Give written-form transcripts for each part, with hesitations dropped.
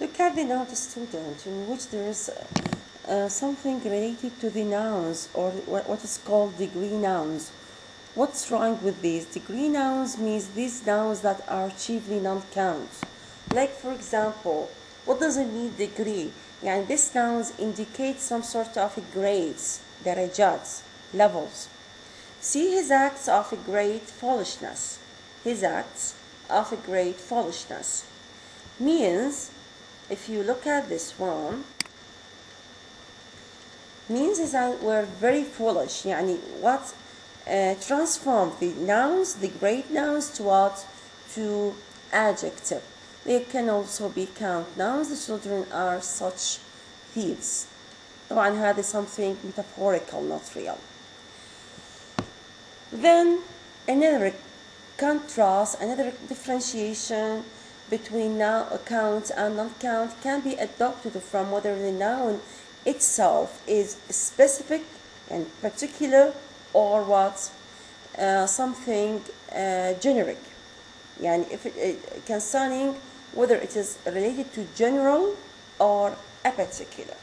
Look at the noun student, in which there is something related to the nouns, or what is called degree nouns. What's wrong with these? Degree nouns means these nouns that are chiefly non-counts. Like, for example, what does it mean degree? يعني these nouns indicate some sort of grades, درجات, levels. See his acts of a great foolishness. His acts of a great foolishness means, if you look at this one, means is that we're very foolish. يعني what transform the nouns, the great nouns, to what? To adjective. They can also be count nouns. The children are such thieves. طبعا هذا something metaphorical, not real. Then another contrast, another differentiation between noun count and non-count can be adopted from whether the noun itself is specific and particular, or what? Something generic. يعني if concerning whether it is related to general or a particular.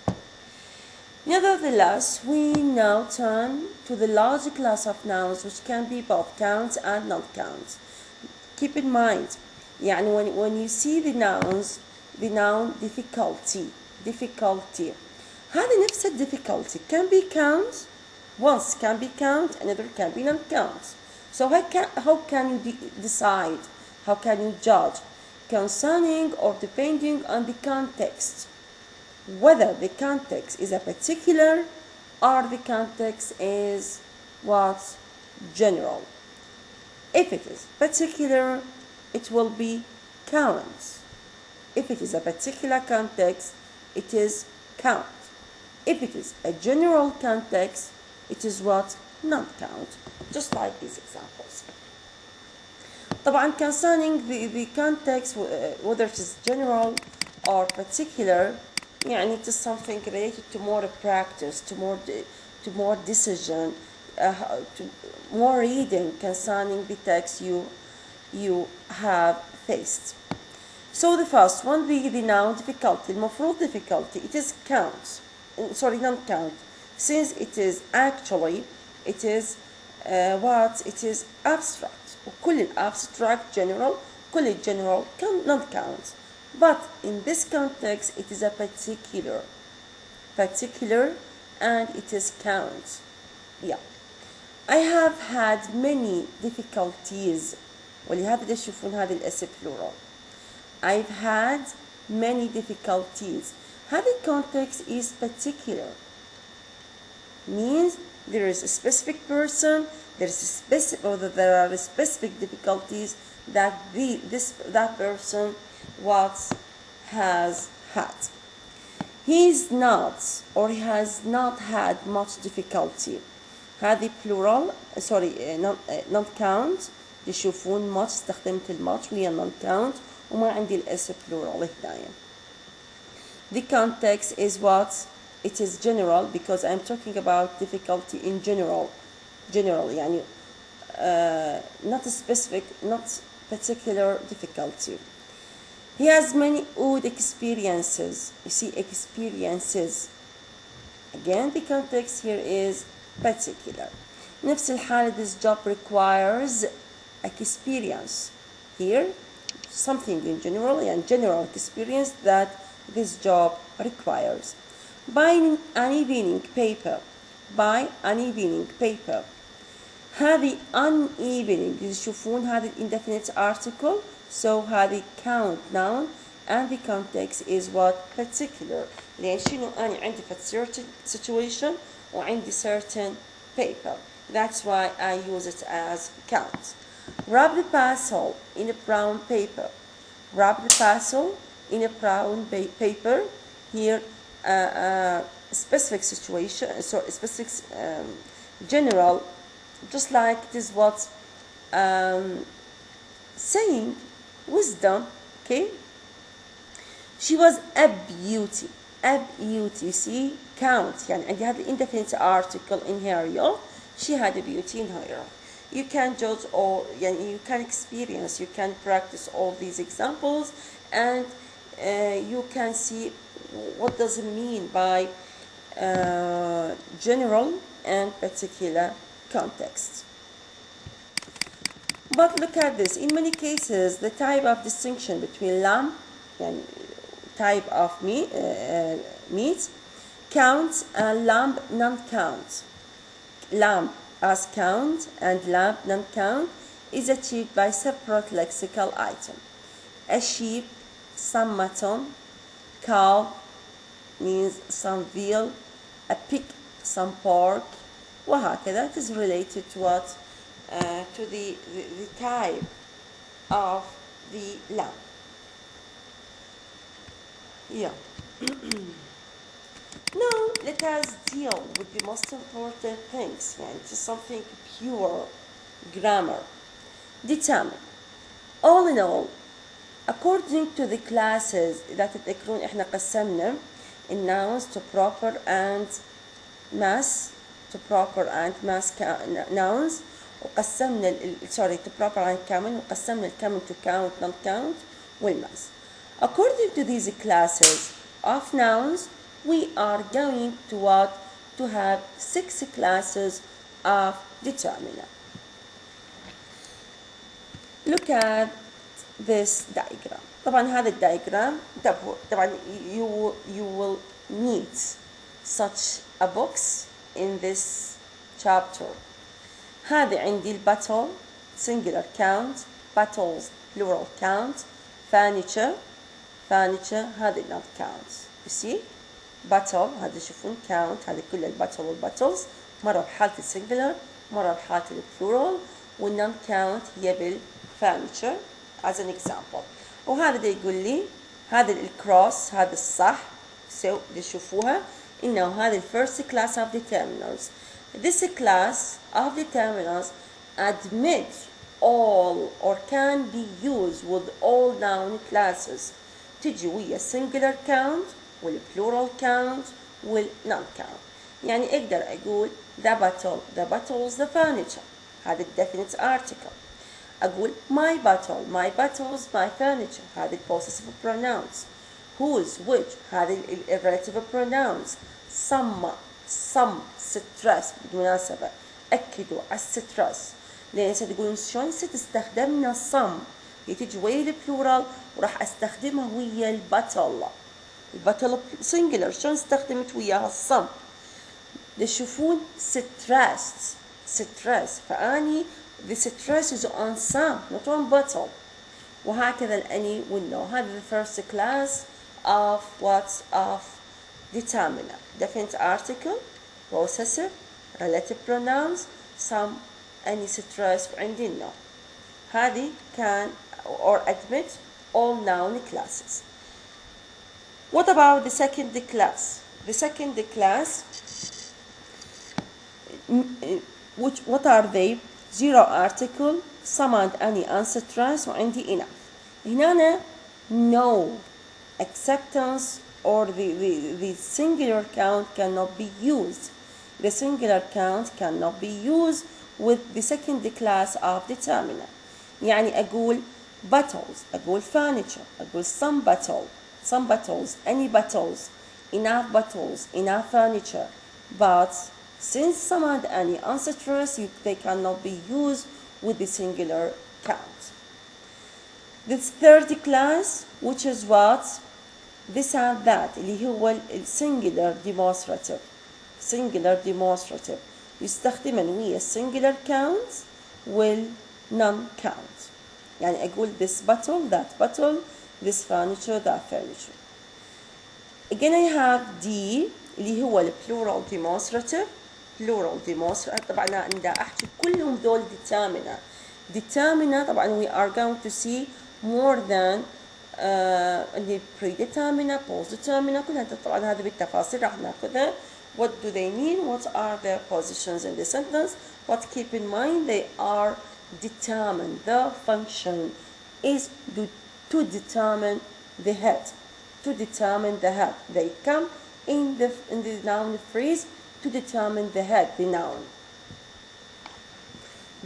Nevertheless, we now turn to the larger class of nouns, which can be both counts and non-counts. Keep in mind, يعني when you see the nouns, the noun difficulty, هذه نفس difficulty can be count, once can be count, another can be non-count. So how can you decide? How can you judge? Concerning or depending on the context, whether the context is a particular or the context is what? General. If it is particular, it will be count. If it is a particular context, it is count. If it is a general context, it is what? Non-count. Just like these examples. طبعا concerning the context, whether it is general or particular, يعني it is something related to more practice, to more decision, to more reading concerning the text you have faced. So the first one, the noun difficulty. المفروض difficulty, it is count. Sorry, non-count. Since it is actually, it is what? It is abstract. وكل abstract general, كل general non-count. But in this context, it is a particular, and it is count. Yeah. I have had many difficulties. ولهذا تشوفون هذه الاسم plural. I've had many difficulties. هذه context is particular. Means there is a specific person, there are specific difficulties that that person has had. He's not, or he has not had much difficulty. هذه plural, not count. تشوفون much استخدمت الماتش وهي non count وما عندي الاس plural هدايا. The context is what? It is general, because I'm talking about difficulty in general. يعني not specific, not particular difficulty. He has many odd experiences. You see, experiences. Again, the context here is particular. نفس الحالة, this job requires experience. Here, something in general, and general experience that this job requires. By unevening paper. هذه unevening, تشوفون هذه indefinite article, so هذه count noun, and the context is what? Particular. لأن شنو أنا عندي في certain situation وعندي certain paper. That's why I use it as count. Wrap the parcel in a brown paper. Paper. Here, specific situation, so specific general, just like it is what saying wisdom. Okay. She was a beauty. You see, count. يعني عندي هذا indefinite article in her يوم. She had a beauty in her. You can judge, or you can experience, you can practice all these examples, and you can see what does it mean by general and particular context. But look at this. In many cases, the type of distinction between lamb and type of meat counts and lamb non-count. Lamb as count and lamb non-count is achieved by separate lexical item. A sheep, some mutton, cow means some veal, a pig, some pork, وهكذا. It is related to what? To the type of the lamb. Yeah. Now let us deal with the most important things. يعني it is something pure grammar. Determine. All in all, according to the classes إذا تذكرون إحنا قسمنا nouns to proper and mass nouns وقسمنا to proper and common وقسمنا الcommon to count non-count والmass. According to these classes of nouns, we are going to have 6 classes of determiner. Look at this diagram. طبعا هذا الدايجرام طبعا you will need such a box in this chapter. هذه عندي الباتل singular count, battles plural count, furniture هذه not count. You see battle هذا شوفون count هذه كل الباتل والباتلز مرة بحالة السنجلر مرة بحالة البلورال والنون count هي بالفurniture as an example. وهذا ده يقول لي هذا الكروس هذا الصح تشوفوها إنه هذا first class of determiners. This class of determiners admit all or can be used with all noun classes. تجي ويا singular count والplural count والnon count. يعني أقدر أقول the battles the furniture هذا definite article. أقول my battles my furniture هذه possessive pronouns. whose which هذه relative pronouns. some stress بالمناسبة أكدوا على stress لأن ستقولون شلون ستستخدمنا some هي تجي ويا البلورال وراح أستخدمها ويا الباتل singular شلون استخدمت وياها some تشوفون stress فأني the stress is on some not on battle وهكذا الأني والنو. هذا the first class of determiner. Definite article, possessive, relative pronouns, some, any stress عندي no. هذه can or admit all noun classes. What about the second class? The second class, what are they? Zero article, some and any unstressed وعندي enough. هنا no acceptance or the singular count cannot be used. The singular count cannot be used with the second class of determiner. يعني أقول battles, أقول furniture, أقول some battles, any battles, enough furniture. But since some and any unstressed, they cannot be used with the singular count. This third class, which is what? This and that اللي هو singular demonstrative يستخدمن ويا singular counts non count. يعني أقول this bottle, that bottle, this furniture, that furniture. Again I have D اللي هو plural demonstrative طبعا أنا عندي أحكي كلهم دول determiner طبعا we are going to see more than اللي predeterminer, postdeterminer كلها طبعا هذه بالتفاصيل راح ناخذها. What do they mean? What are their positions in the sentence? But keep in mind they are determined. The function is to determine the head. They come in the noun phrase to determine the head, the noun.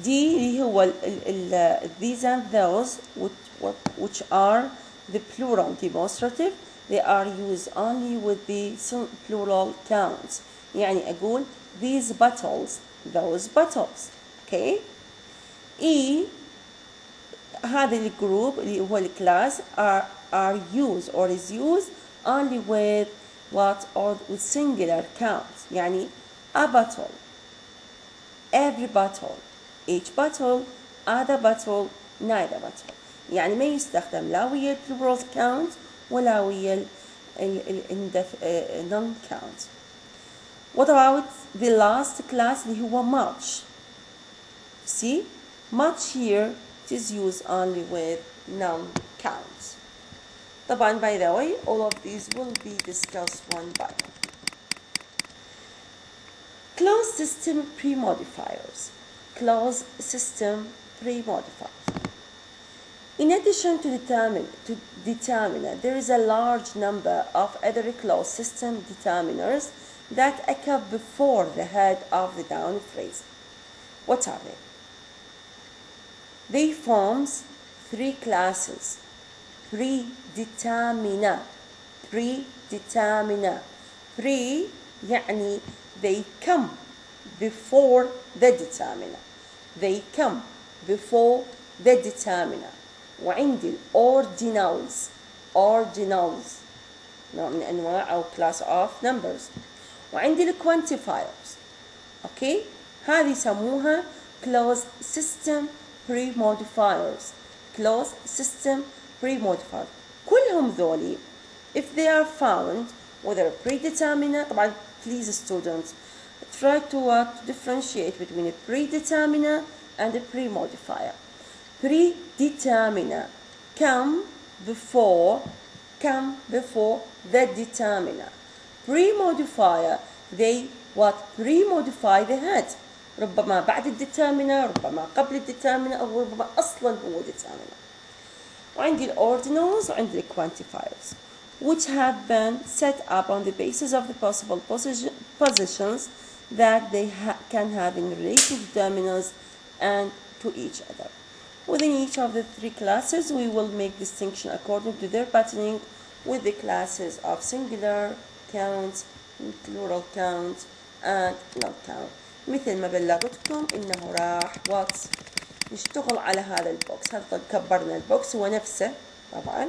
D اللي هو these and those which are the plural demonstrative, they are used only with the plural counts. يعني أقول these bottles, those bottles. Okay. E هذا الجروب اللي هو الكلاس are used or is used only with what or with singular counts. يعني a bottle, every bottle, each bottle, other bottle, neither bottle. يعني ما يستخدم لا ويا plural count ولا ويا non count. What about the last class اللي هو much? See, much here it is used only with noun counts. طبعا by the way, all of these will be discussed one by one. Clause system pre-modifiers. Clause system pre-modifiers. In addition to determiner, there is a large number of other clause system determiners that occur before the head of the noun phrase. What are they? They form three classes. Predeterminer. Predeterminer. Pre يعني they come before the determiner. They come before the determiner. وعندي ordinals. Ordinals نوع من أنواع أو class of numbers. وعندي quantifiers. Okay. هذه يسموها clause system pre-modifiers. Clause system pre-modifiers. كلهم ذولي if they are found whether predeterminer. طبعا please students try to differentiate between a predeterminer and a pre-modifier. Predeterminer come before the determiner. Pre-modifier they pre-modify the head. ربما بعد الديترمينر، ربما قبل الديترمينر، أو ربما أصلا هو determiner. وعندي ordinals وعندي quantifiers which have been set up on the basis of the possible positions that they can have in relation to determiners and to each other. Within each of the three classes, we will make distinction according to their patterning with the classes of singular count, plural count, and non-count. مثل ما بلغتكم إنه راح نشتغل على هذا البوكس. هذا كبرنا البوكس هو نفسه طبعا.